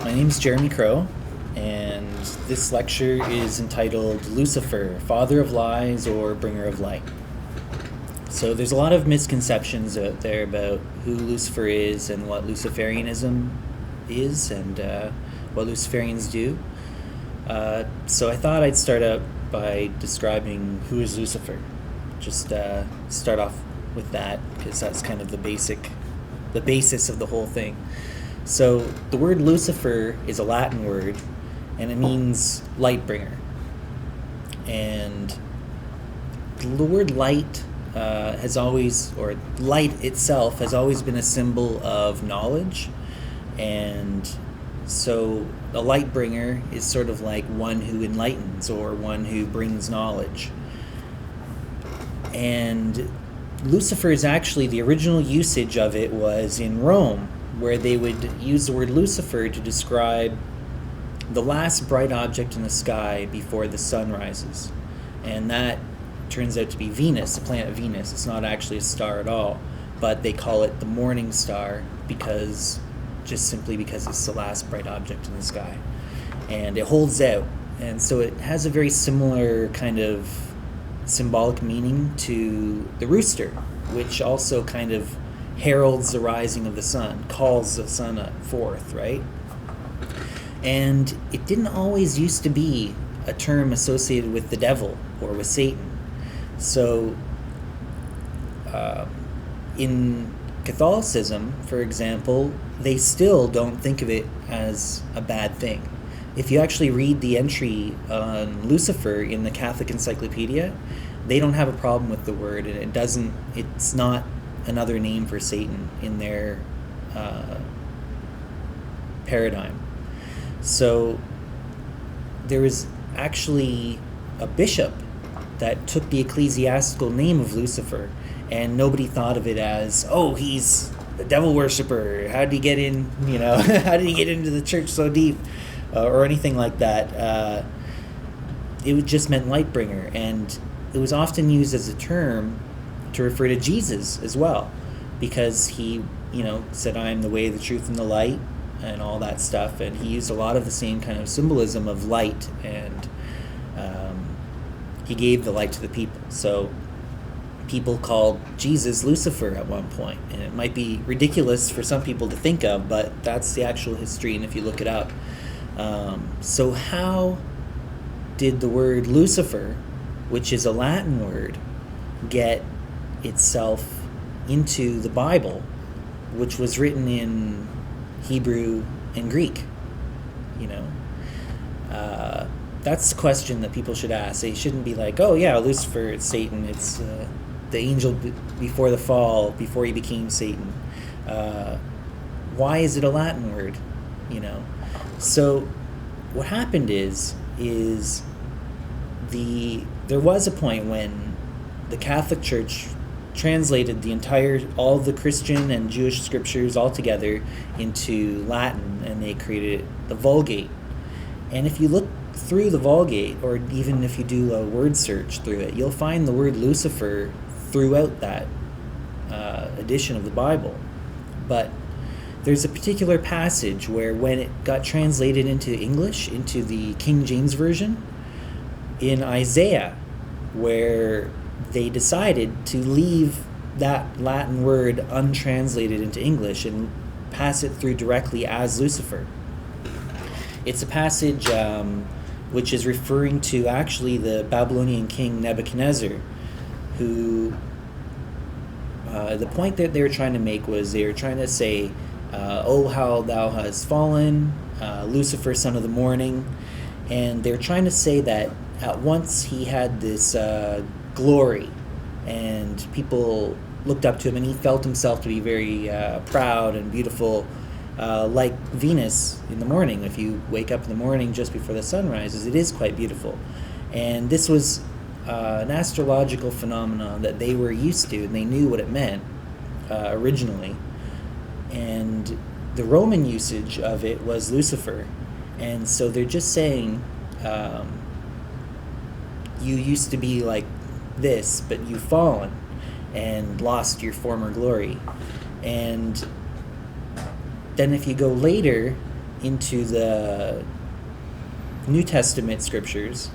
My name is Jeremy Crow, and this lecture is entitled Lucifer, Father of Lies or Bringer of Light. So there's a lot of misconceptions out there about who Lucifer is and what Luciferianism is and what Luciferians do. So I thought I'd start out by describing who is Lucifer. Just start off with that because that's kind of the basis of the whole thing. So the word Lucifer is a Latin word, and it means light bringer. And the word light light itself has always been a symbol of knowledge. And so a light bringer is sort of like one who enlightens or one who brings knowledge. And Lucifer is actually, the original usage of it was in Rome, where they would use the word Lucifer to describe the last bright object in the sky before the sun rises. And that turns out to be Venus, the planet Venus. It's not actually a star at all, but they call it the morning star simply because it's the last bright object in the sky. And it holds out. And so it has a very similar kind of symbolic meaning to the rooster, which also kind of heralds the rising of the sun, calls the sun forth, right? And it didn't always used to be a term associated with the devil or with Satan. So in Catholicism, for example, they still don't think of it as a bad thing. If you actually read the entry on Lucifer in the Catholic Encyclopedia, they don't have a problem with the word, and it's not another name for Satan in their paradigm. So there was actually a bishop that took the ecclesiastical name of Lucifer, and nobody thought of it as, oh, he's a devil worshiper. How did he get in? How did he get into the church so deep, or anything like that? It just meant light bringer, and it was often used as a term to refer to Jesus as well, because he, said, I am the way, the truth, and the light, and all that stuff, and he used a lot of the same kind of symbolism of light, and he gave the light to the people. So people called Jesus Lucifer at one point, and it might be ridiculous for some people to think of, but that's the actual history, and if you look it up. So how did the word Lucifer, which is a Latin word, get itself into the Bible, which was written in Hebrew and Greek? That's the question that people should ask. They shouldn't be like, oh yeah, Lucifer, it's Satan, it's the angel before the fall, before he became Satan. Why is it a Latin word? So what happened is there was a point when the Catholic Church translated all the Christian and Jewish scriptures all together into Latin, and they created the Vulgate. And if you look through the Vulgate, or even if you do a word search through it, you'll find the word Lucifer throughout that edition of the Bible. But there's a particular passage where, when it got translated into English, into the King James Version, in Isaiah, where they decided to leave that Latin word untranslated into English and pass it through directly as Lucifer. It's a passage which is referring to actually the Babylonian king Nebuchadnezzar, who the point that they were trying to make was they were trying to say, oh, how thou hast fallen, Lucifer, son of the morning. And they're trying to say that at once he had this glory, and people looked up to him, and he felt himself to be very proud and beautiful, like Venus in the morning. If you wake up in the morning just before the sun rises, it is quite beautiful. And this was an astrological phenomenon that they were used to, and they knew what it meant originally. And the Roman usage of it was Lucifer. And so they're just saying, you used to be like this, but you've fallen and lost your former glory. And then if you go later into the New Testament scriptures,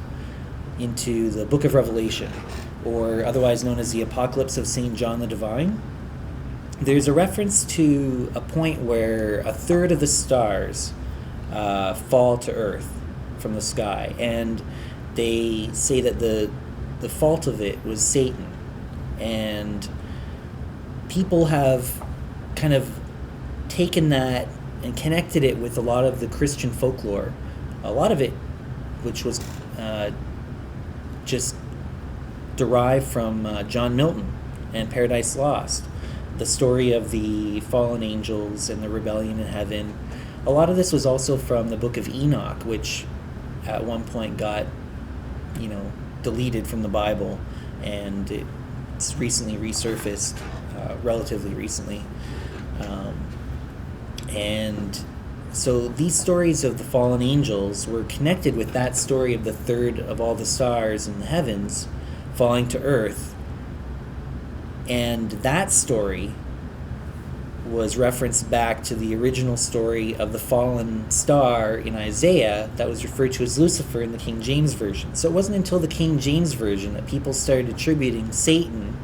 into the book of Revelation, or otherwise known as the Apocalypse of St. John the Divine, there's a reference to a point where a third of the stars fall to earth from the sky, and they say that the fault of it was Satan. And people have kind of taken that and connected it with a lot of the Christian folklore, a lot of it which was just derived from John Milton and Paradise Lost, the story of the fallen angels and the rebellion in heaven. A lot of this was also from the book of Enoch, which at one point got, deleted from the Bible, and it's recently resurfaced, relatively recently. And so these stories of the fallen angels were connected with that story of the third of all the stars in the heavens falling to earth. And that story was referenced back to the original story of the fallen star in Isaiah that was referred to as Lucifer in the King James Version. So it wasn't until the King James Version that people started attributing Satan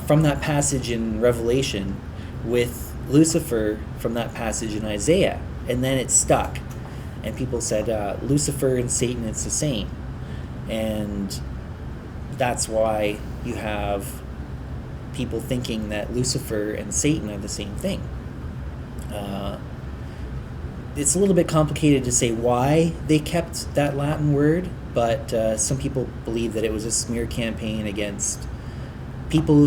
from that passage in Revelation with Lucifer from that passage in Isaiah. And then it stuck. And people said, Lucifer and Satan, it's the same. And that's why you have people thinking that Lucifer and Satan are the same thing. It's a little bit complicated to say why they kept that Latin word, but some people believe that it was a smear campaign against people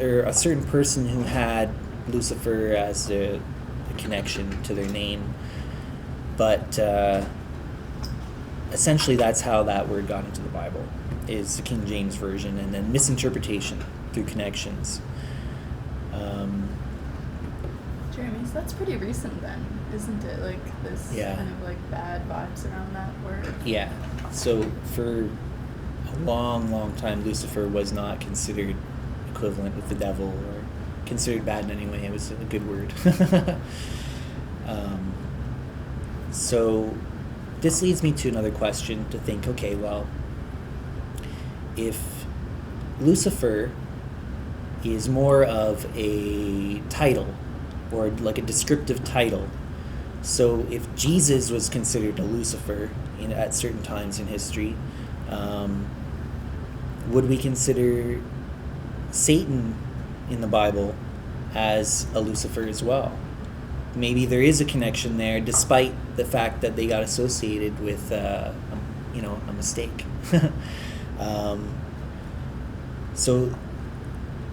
or a certain person who had Lucifer as a connection to their name. But essentially that's how that word got into the Bible, is the King James Version, and then misinterpretation through connections. Jeremy, so that's pretty recent then, isn't it? Like this kind of like bad vibes around that word. Yeah. So for a long, long time, Lucifer was not considered equivalent with the devil or considered bad in any way. It was a good word. So this leads me to another question to think, okay, well, if Lucifer is more of a title, or like a descriptive title, so if Jesus was considered a Lucifer at certain times in history, would we consider Satan in the Bible as a Lucifer as well? Maybe there is a connection there, despite the fact that they got associated with a mistake. So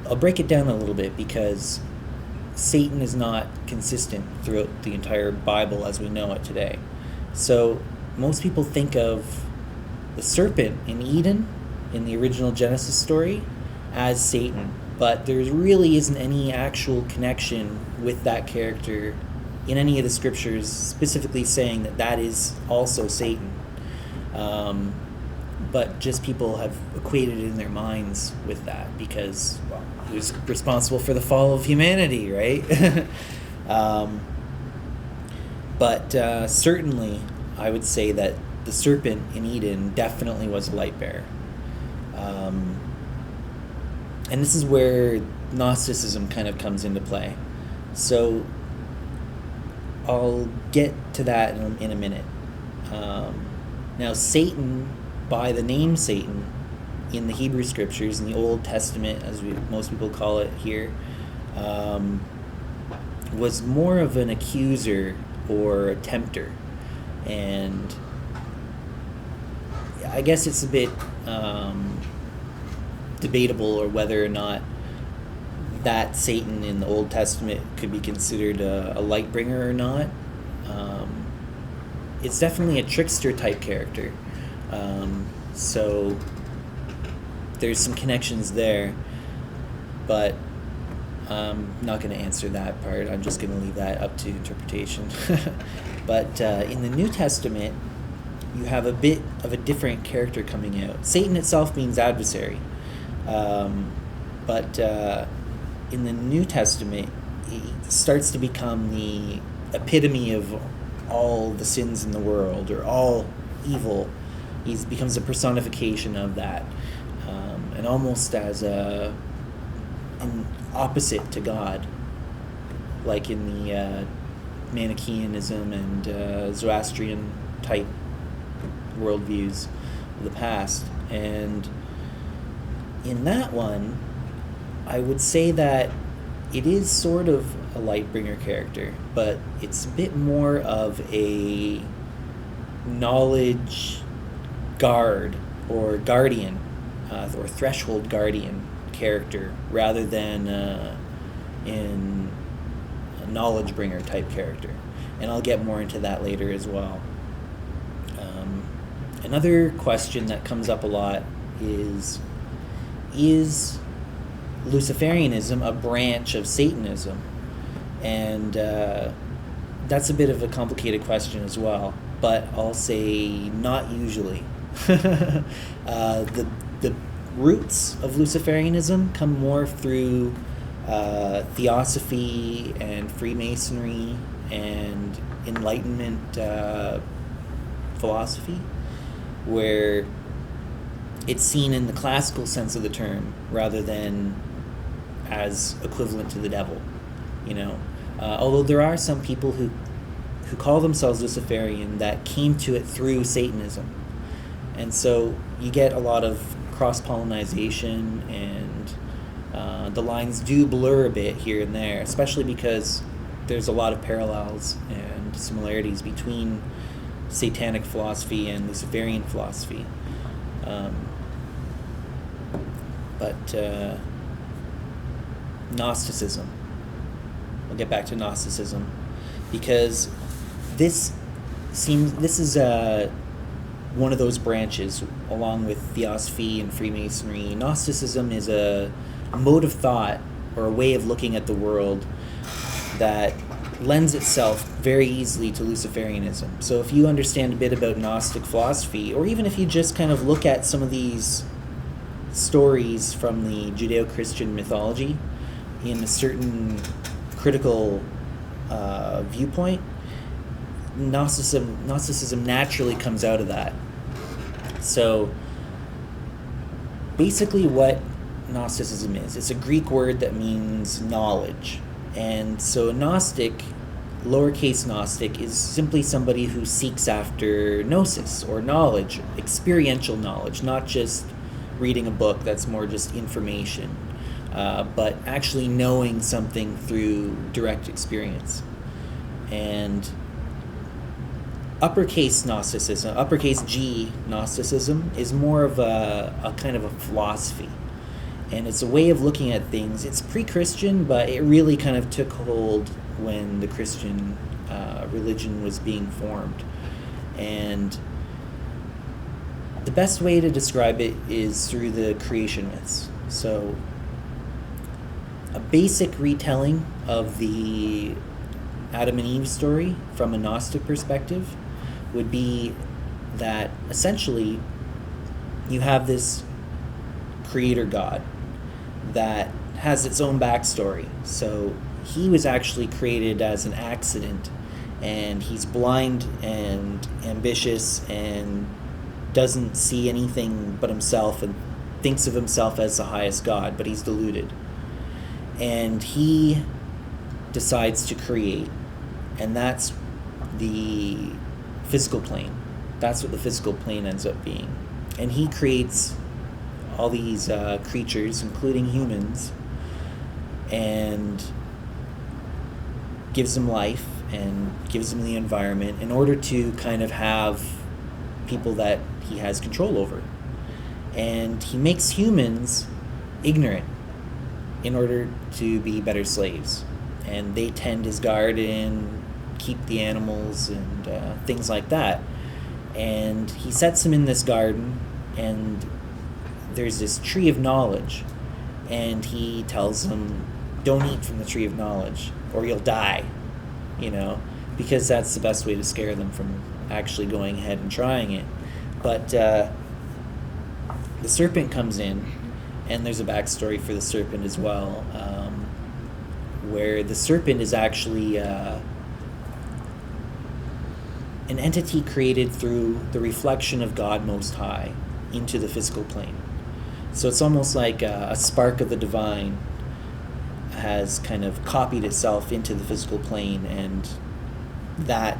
I'll break it down a little bit, because Satan is not consistent throughout the entire Bible as we know it today. So most people think of the serpent in Eden, in the original Genesis story, as Satan, but there really isn't any actual connection with that character in any of the scriptures specifically saying that that is also Satan. But just people have equated it in their minds with that because, well, he was responsible for the fall of humanity, right? But certainly I would say that the serpent in Eden definitely was a light bearer. And this is where Gnosticism kind of comes into play. So I'll get to that in a minute. Now, Satan, by the name Satan, in the Hebrew Scriptures, in the Old Testament, as most people call it here, was more of an accuser or a tempter. And I guess it's a bit debatable or whether or not that Satan in the Old Testament could be considered a light bringer or not. It's definitely a trickster type character. So there's some connections there, but I'm not going to answer that part. I'm just going to leave that up to interpretation. But in the New Testament, you have a bit of a different character coming out. Satan itself means adversary. But in the New Testament, he starts to become the epitome of all the sins in the world or all evil. He becomes a personification of that, and almost as an opposite to God, like in the Manichaeanism and Zoroastrian type worldviews of the past. And in that one, I would say that it is sort of a Lightbringer character, but it's a bit more of a knowledge guard or guardian, or threshold guardian character, rather than in a knowledge bringer type character. And I'll get more into that later as well. Another question that comes up a lot is Luciferianism a branch of Satanism? And that's a bit of a complicated question as well, but I'll say not usually. The roots of Luciferianism come more through Theosophy and Freemasonry and Enlightenment philosophy, where it's seen in the classical sense of the term rather than as equivalent to the devil, you know. Although there are some people who call themselves Luciferian that came to it through Satanism. And so you get a lot of cross-pollination, and the lines do blur a bit here and there, especially because there's a lot of parallels and similarities between Satanic philosophy and Luciferian philosophy. But Gnosticism. I'll get back to Gnosticism, because this is one of those branches, along with Theosophy and Freemasonry. Gnosticism is a mode of thought or a way of looking at the world that lends itself very easily to Luciferianism. So if you understand a bit about Gnostic philosophy, or even if you just kind of look at some of these stories from the Judeo-Christian mythology in a certain critical viewpoint, Gnosticism naturally comes out of that. So basically what Gnosticism is, it's a Greek word that means knowledge. And so a Gnostic, lowercase Gnostic, is simply somebody who seeks after gnosis, or knowledge, experiential knowledge, not just reading a book that's more just information, but actually knowing something through direct experience. And uppercase Gnosticism, uppercase G Gnosticism, is more of a kind of a philosophy. And it's a way of looking at things. It's pre-Christian, but it really kind of took hold when the Christian religion was being formed. And the best way to describe it is through the creation myths. So a basic retelling of the Adam and Eve story from a Gnostic perspective would be that essentially you have this creator God that has its own backstory. So he was actually created as an accident, and he's blind and ambitious and doesn't see anything but himself and thinks of himself as the highest God, but he's deluded. And he decides to create, and that's the physical plane. That's what the physical plane ends up being. And he creates all these creatures, including humans, and gives them life and gives them the environment in order to kind of have people that he has control over. And he makes humans ignorant in order to be better slaves. And they tend his garden, keep the animals, and things like that. And he sets them in this garden, and there's this tree of knowledge, and he tells them, don't eat from the tree of knowledge or you'll die, you know, because that's the best way to scare them from actually going ahead and trying it. But the serpent comes in, and there's a backstory for the serpent as well, where the serpent is actually an entity created through the reflection of God Most High into the physical plane. So it's almost like a spark of the divine has kind of copied itself into the physical plane, and that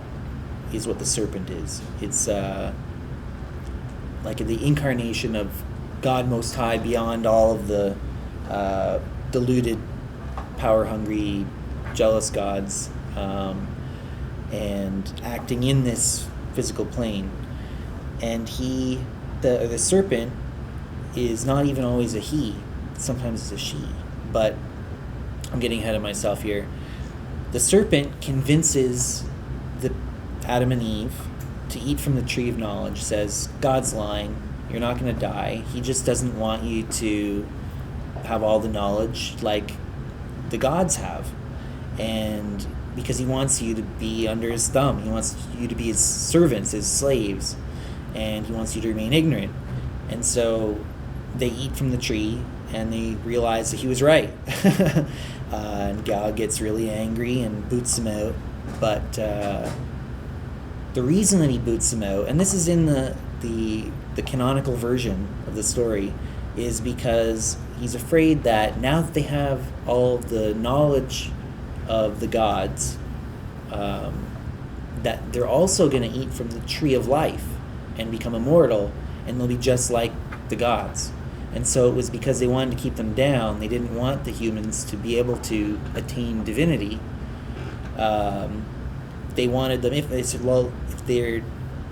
is what the serpent is. It's like the incarnation of God Most High beyond all of the deluded, power-hungry, jealous gods, and acting in this physical plane. And the serpent is not even always a he. Sometimes it's a she. But I'm getting ahead of myself here. The serpent convinces the Adam and Eve to eat from the tree of knowledge, says, God's lying, you're not going to die. He just doesn't want you to have all the knowledge like the gods have. And because he wants you to be under his thumb. He wants you to be his servants, his slaves. And he wants you to remain ignorant. And so they eat from the tree, and they realize that he was right. And God gets really angry and boots him out. But the reason that he boots him out, and this is in the canonical version of the story, is because he's afraid that now that they have all of the knowledge of the gods, that they're also going to eat from the tree of life and become immortal, and they'll be just like the gods. And so it was because they wanted to keep them down. They didn't want the humans to be able to attain divinity. They wanted them, if they said, well, if they're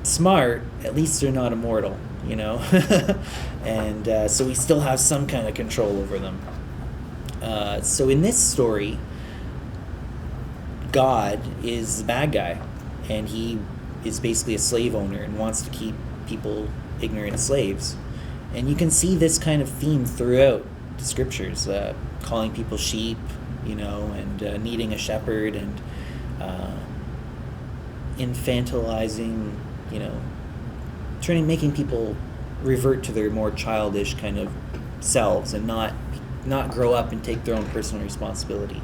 smart, at least they're not immortal, you know? And so we still have some kind of control over them. So in this story, God is the bad guy, and he is basically a slave owner and wants to keep people ignorant slaves. And you can see this kind of theme throughout the scriptures, calling people sheep, you know, and needing a shepherd, and infantilizing, you know, making people revert to their more childish kind of selves and not grow up and take their own personal responsibility.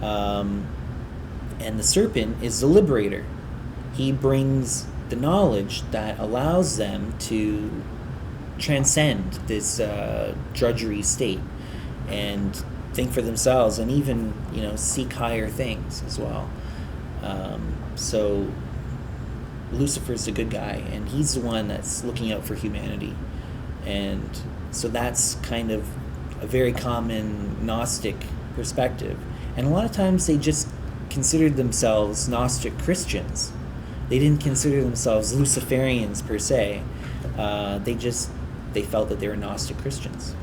And the serpent is the liberator. He brings the knowledge that allows them to transcend this drudgery state and think for themselves, and even, you know, seek higher things as well. So Lucifer's the good guy, and he's the one that's looking out for humanity. And so that's kind of a very common Gnostic perspective. And a lot of times they just considered themselves Gnostic Christians. They didn't consider themselves Luciferians per se. They felt that they were Gnostic Christians.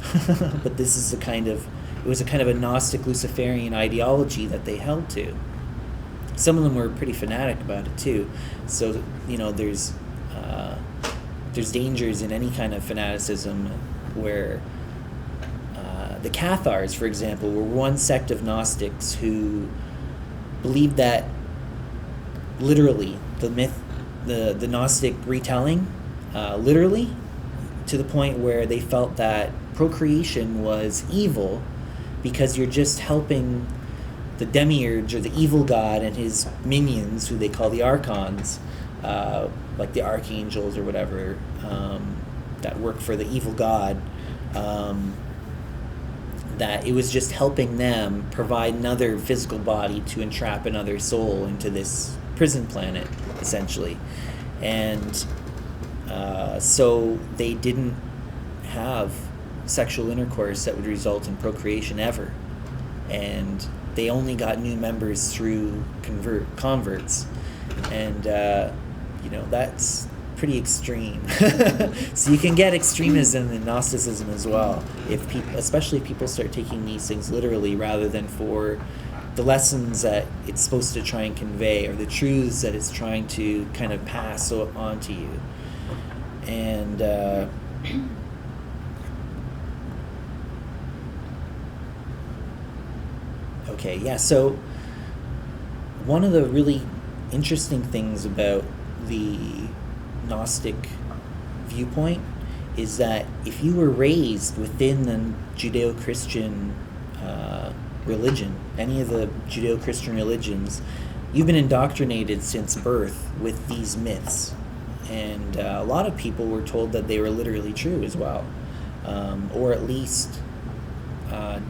But it was a kind of a Gnostic Luciferian ideology that they held to. Some of them were pretty fanatic about it too. So, you know, there's dangers in any kind of fanaticism where the Cathars, for example, were one sect of Gnostics who believed that literally the Gnostic retelling, literally, to the point where they felt that procreation was evil because you're just helping the demiurge or the evil god and his minions, who they call the archons, like the archangels or whatever, that work for the evil god, that it was just helping them provide another physical body to entrap another soul into this prison planet, essentially. And so they didn't have sexual intercourse that would result in procreation ever. And they only got new members through converts. And, you know, that's pretty extreme. So you can get extremism in Gnosticism as well, especially if people start taking these things literally rather than for the lessons that it's supposed to try and convey, or the truths that it's trying to kind of pass on to you. And okay, yeah, so one of the really interesting things about the Gnostic viewpoint is that if you were raised within the Judeo-Christian religion, any of the Judeo-Christian religions, you've been indoctrinated since birth with these myths. And a lot of people were told that they were literally true as well, or at least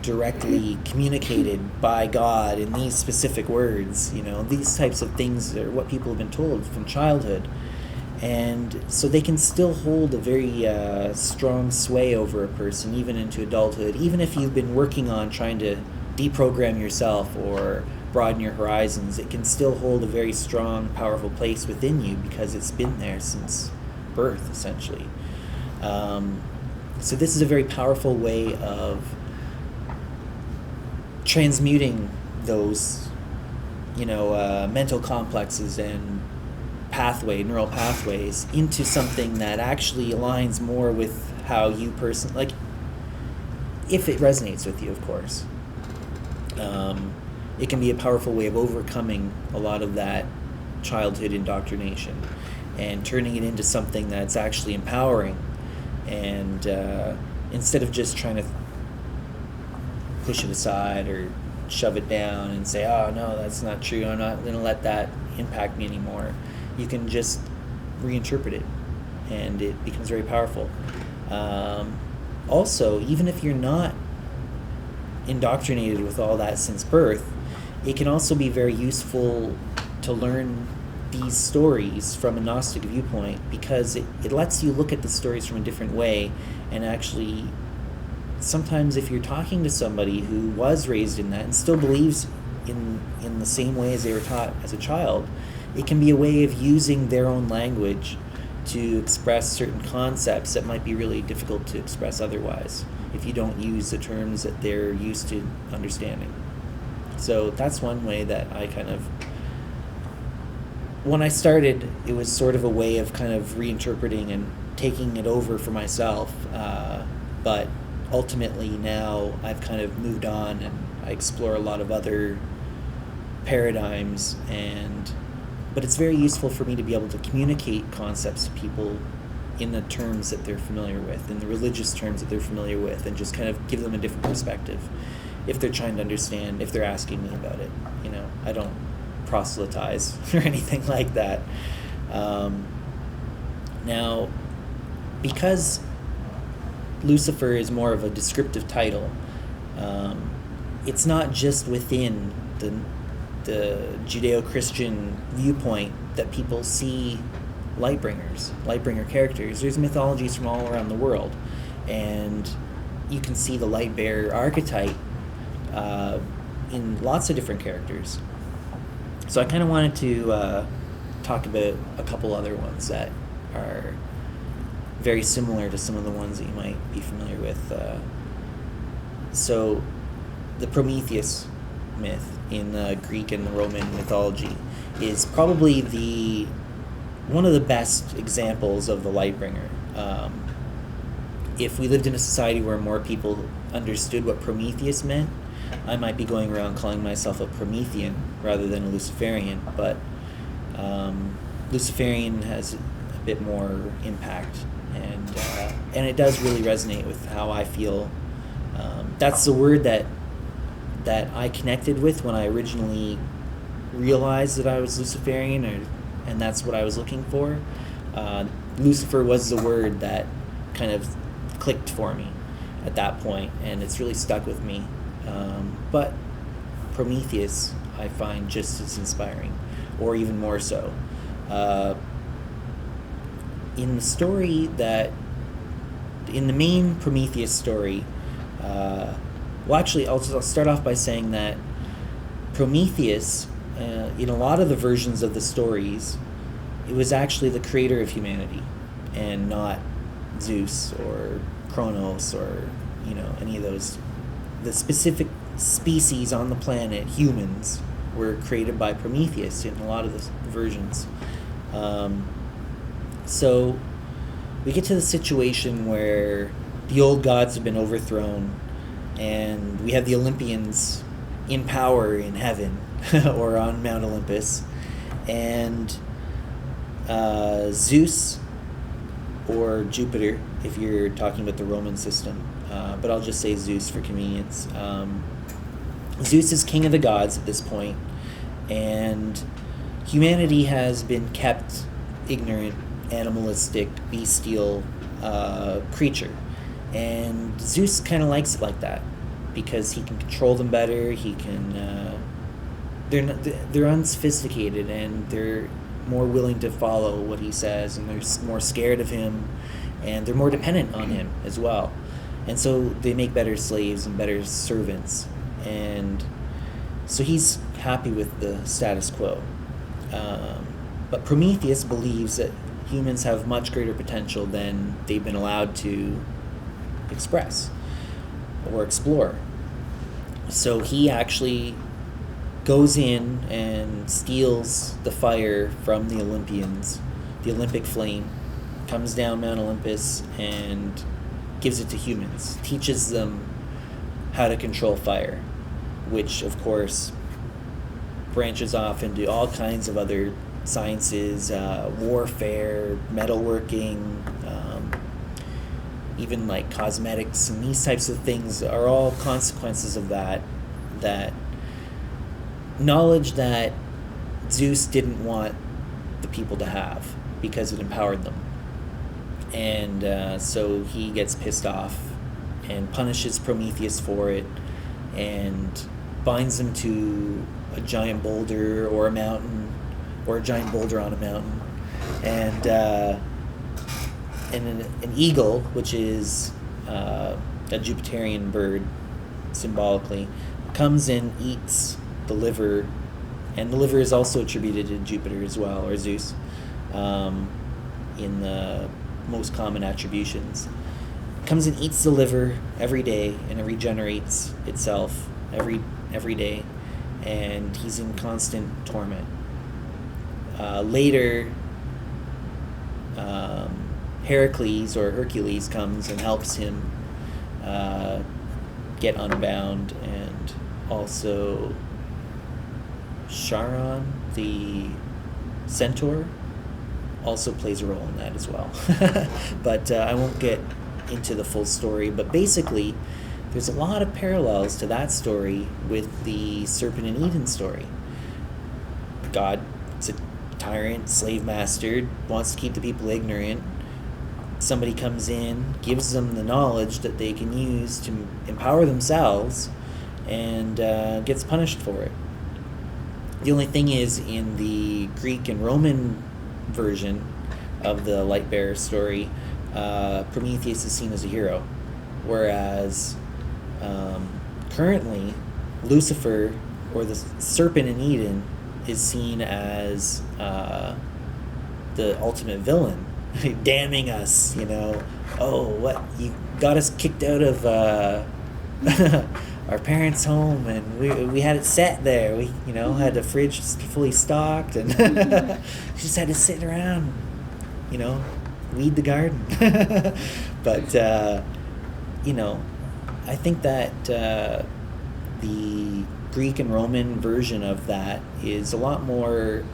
directly communicated by God in these specific words. These types of things are what people have been told from childhood. And so they can still hold a very strong sway over a person, even into adulthood, even if you've been working on trying to deprogram yourself or broaden your horizons. It can still hold a very strong, powerful place within you because it's been there since birth, essentially. So this is a very powerful way of transmuting those, mental complexes and neural pathways into something that actually aligns more with how you personally, if it resonates with you, of course. It can be a powerful way of overcoming a lot of that childhood indoctrination and turning it into something that's actually empowering, and instead of just trying to push it aside or shove it down and say, oh no, that's not true, I'm not going to let that impact me anymore. You can just reinterpret it, and it becomes very powerful. Also, even if you're not indoctrinated with all that since birth, it can also be very useful to learn these stories from a Gnostic viewpoint, because it lets you look at the stories from a different way. And actually, sometimes if you're talking to somebody who was raised in that and still believes in the same way as they were taught as a child, it can be a way of using their own language to express certain concepts that might be really difficult to express otherwise if you don't use the terms that they're used to understanding. So that's one way that I when I started, it was sort of a way of kind of reinterpreting and taking it over for myself. But ultimately now I've kind of moved on, and I explore a lot of other paradigms, but it's very useful for me to be able to communicate concepts to people in the terms that they're familiar with, in the religious terms that they're familiar with, and just kind of give them a different perspective if they're trying to understand, if they're asking me about it. I don't proselytize or anything like that. Now, because Lucifer is more of a descriptive title, it's not just within the Judeo-Christian viewpoint that people see Lightbringer characters. There's mythologies from all around the world, and you can see the Lightbearer archetype in lots of different characters. So I kind of wanted to talk about a couple other ones that are very similar to some of the ones that you might be familiar with. So the Prometheus myth in the Greek and the Roman mythology is probably one of the best examples of the Lightbringer. If we lived in a society where more people understood what Prometheus meant, I might be going around calling myself a Promethean rather than a Luciferian, but Luciferian has a bit more impact, and it does really resonate with how I feel. That's the word that I connected with when I originally realized that I was Luciferian, and that's what I was looking for. Lucifer was the word that kind of clicked for me at that point, and it's really stuck with me. But Prometheus I find just as inspiring, or even more so. In the story in the main Prometheus story, I'll start off by saying that Prometheus, in a lot of the versions of the stories, it was actually the creator of humanity, and not Zeus or Kronos or any of those. The specific species on the planet, humans, were created by Prometheus in a lot of the versions. So we get to the situation where the old gods have been overthrown, and we have the Olympians in power in heaven or on Mount Olympus, and Zeus, or Jupiter if you're talking about the Roman system, but I'll just say Zeus for convenience. Zeus is king of the gods at this point, And humanity has been kept ignorant, animalistic, bestial creature. And Zeus kind of likes it like that because he can control them better. He can. They're unsophisticated, and they're more willing to follow what he says, and they're more scared of him, and they're more dependent on him as well. And so they make better slaves and better servants. And so he's happy with the status quo. But Prometheus believes that humans have much greater potential than they've been allowed to express or explore. So he actually goes in and steals the fire from the Olympians, the Olympic flame, comes down Mount Olympus and gives it to humans, teaches them how to control fire, which of course branches off into all kinds of other sciences, warfare, metalworking, even like cosmetics, and these types of things are all consequences of that knowledge that Zeus didn't want the people to have because it empowered them. And so he gets pissed off and punishes Prometheus for it and binds him to a giant boulder or a mountain, or a giant boulder on a mountain. And an eagle, which is a Jupiterian bird, symbolically, comes and eats the liver, and the liver is also attributed to Jupiter as well, or Zeus, in the most common attributions. Comes and eats the liver every day, and it regenerates itself every day, and he's in constant torment. Later, Hercules comes and helps him get unbound, and also Charon, the centaur, also plays a role in that as well. But I won't get into the full story, but basically there's a lot of parallels to that story with the Serpent in Eden story. God's a tyrant, slave master, wants to keep the people ignorant. Somebody comes in, gives them the knowledge that they can use to empower themselves, and gets punished for it. The only thing is, in the Greek and Roman version of the Lightbearer story, Prometheus is seen as a hero, whereas currently Lucifer, or the Serpent in Eden, is seen as the ultimate villain, damning us, oh, what, you got us kicked out of our parents' home, and we had it set there. We had the fridge fully stocked, and we just had to sit around, weed the garden. But I think that the Greek and Roman version of that is a lot more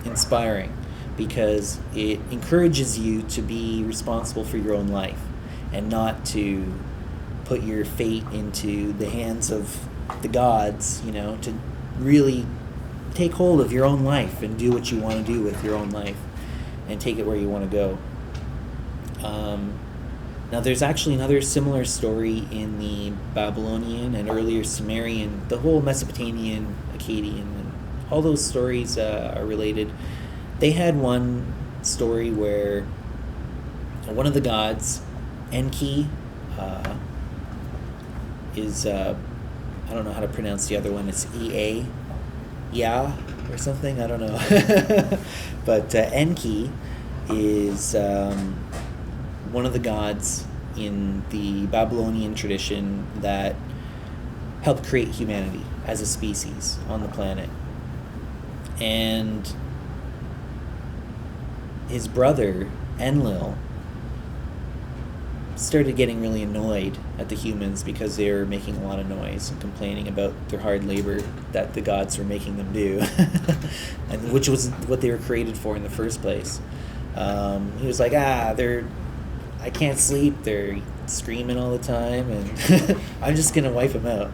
inspiring, because it encourages you to be responsible for your own life and not to put your fate into the hands of the gods, to really take hold of your own life and do what you want to do with your own life and take it where you want to go. Now, there's actually another similar story in the Babylonian and earlier Sumerian, the whole Mesopotamian, Akkadian, and all those stories are related. They had one story where one of the gods, Enki, is, I don't know how to pronounce the other one, it's E-A, Ya, or something, I don't know. But Enki is one of the gods in the Babylonian tradition that helped create humanity as a species on the planet. And his brother, Enlil, started getting really annoyed at the humans because they were making a lot of noise and complaining about their hard labor that the gods were making them do, and which was what they were created for in the first place. He was like, I can't sleep, they're screaming all the time, and I'm just gonna wipe them out.